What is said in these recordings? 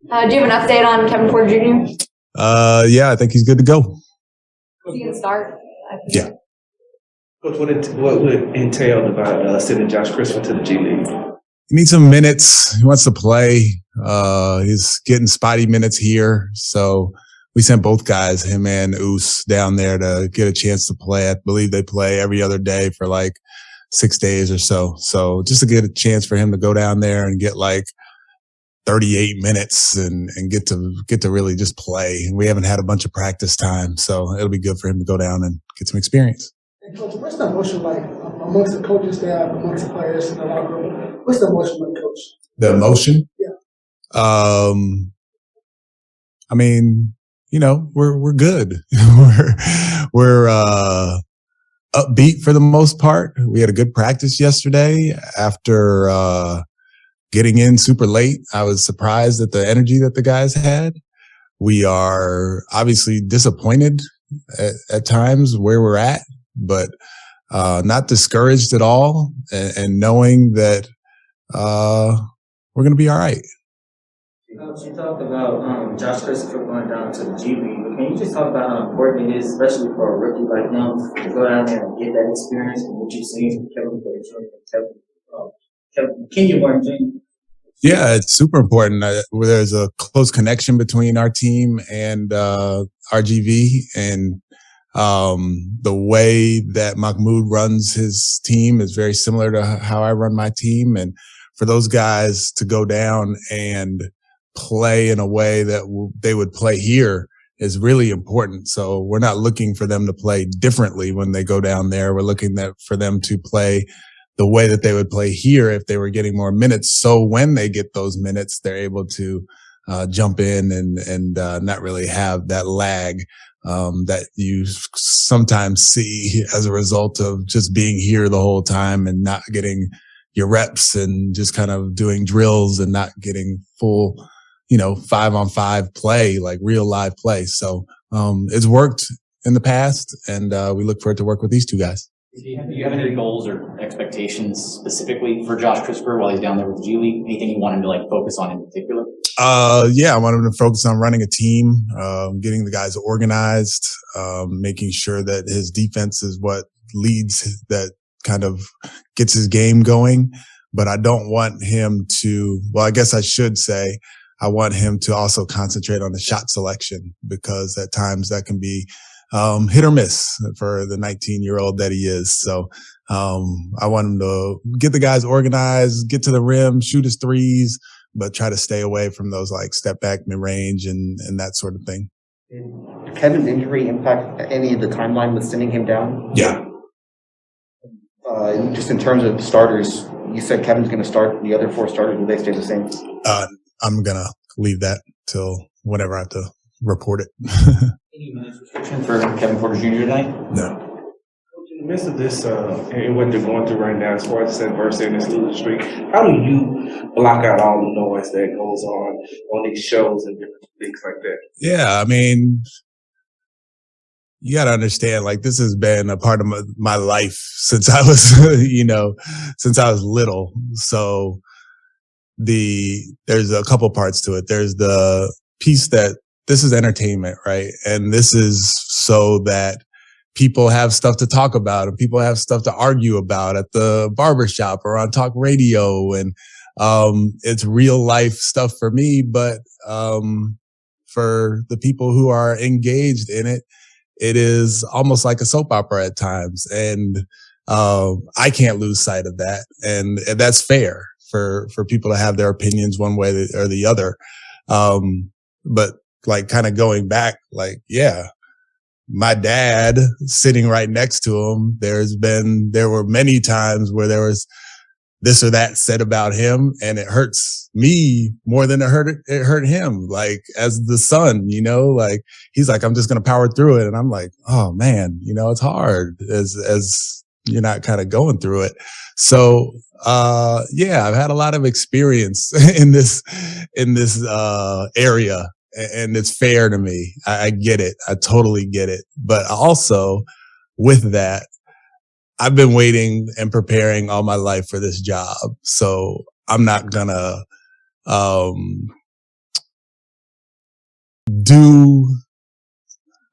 Do you have an update on Kevin Porter Jr.? Yeah, I think he's good to go. Is he going to start? Yeah. Coach, what would entail about sending Josh Christopher to the G League? He needs some minutes. He wants to play. He's getting spotty minutes here. So we sent both guys, him and Oos, down there to get a chance to play. I believe they play every other day for like 6 days or so. So just to get a chance for him to go down there and get like 38 minutes and get to really just play. We haven't had a bunch of practice time, so it'll be good for him to go down and get some experience. And Coach, what's the emotion like amongst the coaching staff, amongst the players in the locker room? What's the emotion like, Coach? The emotion? Yeah. I mean, we're good. we're upbeat for the most part. We had a good practice yesterday after getting in super late. I was surprised at the energy that the guys had. We are obviously disappointed at times where we're at, but not discouraged at all, and knowing that we're going to be all right. You talked about Josh Christopher going down to the G League, but can you just talk about how important it is, especially for a rookie like him, to go down there and get that experience and what you've seen from Kevin Porter Jr. and Kenya Martin Jr.? Yeah, it's super important. There's a close connection between our team and RGV, and the way that Mahmoud runs his team is very similar to how I run my team. And for those guys to go down and play in a way that they would play here is really important. So we're not looking for them to play differently when they go down there. We're looking for them to play the way that they would play here if they were getting more minutes. So when they get those minutes, they're able to jump in and not really have that lag that you sometimes see as a result of just being here the whole time and not getting your reps and just kind of doing drills and not getting full, 5-on-5 play, like real live play. So it's worked in the past, and we look forward to work with these two guys. Do you have any goals or expectations specifically for Josh Christopher while he's down there with the G League? Anything you want him to focus on in particular? Yeah, I want him to focus on running a team, getting the guys organized, making sure that his defense is what leads, that kind of gets his game going. But I don't want him to, well, I guess I should say, I want him to also concentrate on the shot selection, because at times that can be hit or miss for the 19-year-old that he is. So I want him to get the guys organized, get to the rim, shoot his threes, but try to stay away from those step back mid-range and that sort of thing. Did Kevin's injury impact any of the timeline with sending him down? Yeah. Just in terms of starters, you said Kevin's going to start. The other 4 starters, will they stay the same? I'm going to leave that till whenever I have to report it. Any minutes restriction for Kevin Porter Jr. tonight? No. In the midst of this and what they're going through right now, as far as this adversity and this losing streak, how do you block out all the noise that goes on these shows and different things like that? Yeah, I mean, you got to understand, this has been a part of my life since I was, since I was little. So there's a couple parts to it. There's the piece that this is entertainment, right? And this is so that people have stuff to talk about and people have stuff to argue about at the barbershop or on talk radio. And it's real life stuff for me, but for the people who are engaged in it, it is almost like a soap opera at times. And I can't lose sight of that. And that's fair for people to have their opinions one way or the other. But kind of going back, yeah, my dad sitting right next to him, there were many times where there was this or that said about him, and it hurts me more than it hurt him. As the son, he's like, I'm just going to power through it. And I'm like, oh man, it's hard as you're not kind of going through it. So, yeah, I've had a lot of experience in this area. And it's fair to me. I get it. I totally get it. But also with that, I've been waiting and preparing all my life for this job. So I'm not gonna,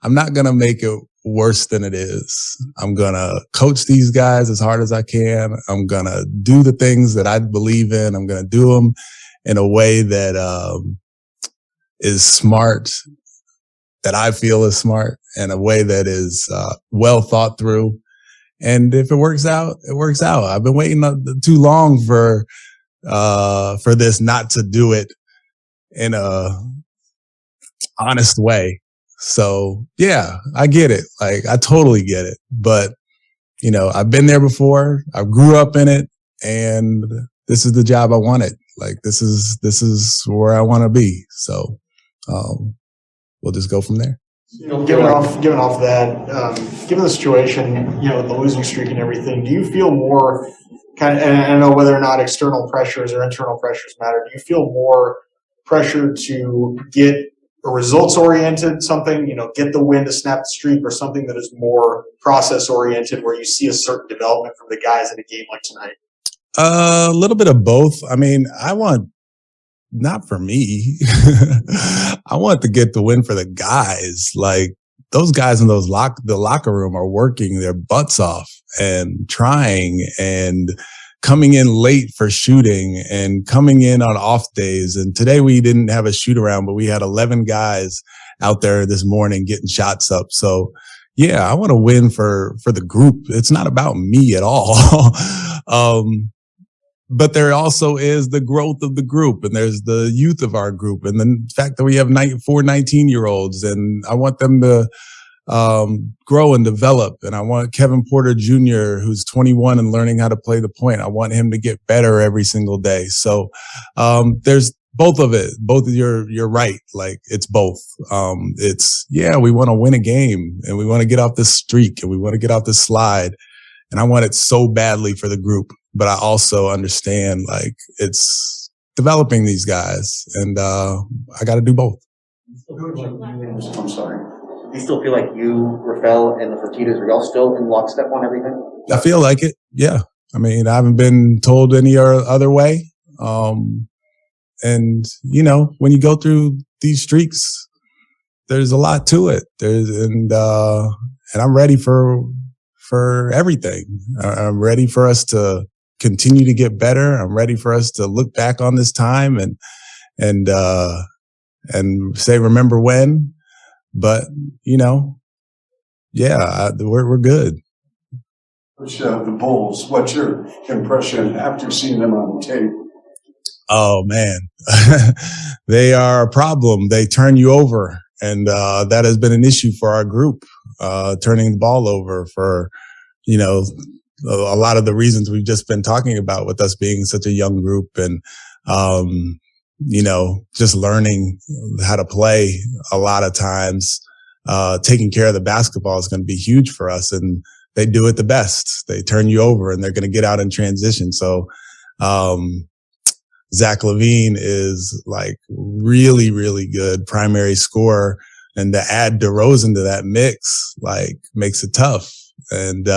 I'm not going to make it worse than it is. I'm going to coach these guys as hard as I can. I'm going to do the things that I believe in. I'm going to do them in a way that is smart, that I feel is smart, and a way that is well thought through. And if it works out, it works out. I've been waiting too long for this not to do it in a honest way. So yeah, I get it. Like, I totally get it. But, I've been there before. I grew up in it, and this is the job I wanted. Like, this is where I want to be. So, we'll just go from there. Given off that, given the situation, the losing streak and everything, do you feel more and I don't know whether or not external pressures or internal pressures matter. Do you feel more pressure to get a results-oriented something, get the win to snap the streak, or something that is more process-oriented where you see a certain development from the guys in a game like tonight? A little bit of both. I mean, not for me. I want to get the win for the guys. Like, those guys in the locker room are working their butts off and trying and coming in late for shooting and coming in on off days. And today we didn't have a shoot around, but we had 11 guys out there this morning getting shots up. So yeah, I want to win for the group. It's not about me at all. But there also is the growth of the group, and there's the youth of our group, and the fact that we have 4 19-year-olds, and I want them to grow and develop. And I want Kevin Porter Jr., who's 21 and learning how to play the point, I want him to get better every single day. So there's both of it. Both of you're right. Like, it's both. We want to win a game, and we want to get off this streak, and we want to get off this slide. And I want it so badly for the group. But I also understand, like, it's developing these guys, and I got to do both. I'm sorry. Do you still feel like you, Rafael, and the Fertittas, are y'all still in lockstep on everything? I feel like it. Yeah. I mean, I haven't been told any other way. And when you go through these streaks, there's a lot to it. And I'm ready for everything. I'm ready for us to continue to get better. I'm ready for us to look back on this time and say, remember when. But we're good. The Bulls, what's your impression after seeing them on tape? Oh man, they are a problem. They turn you over, and that has been an issue for our group, turning the ball over for a lot of the reasons we've just been talking about, with us being such a young group, and just learning how to play a lot of times. Taking care of the basketball is going to be huge for us, and they do it the best. They turn you over, and they're going to get out in transition. So, Zach LaVine is like really, really good primary scorer, and to add DeRozan to that mix, like, makes it tough. And,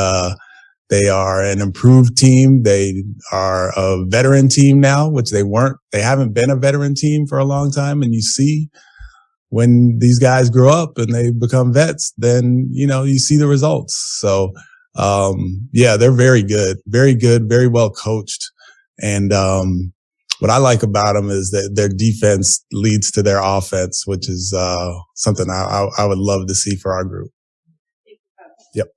they are an improved team. They are a veteran team now, which they weren't. They haven't been a veteran team for a long time. And you see, when these guys grow up and they become vets, then, you see the results. So, they're very good, very well coached. And, what I like about them is that their defense leads to their offense, which is, something I would love to see for our group. Yep.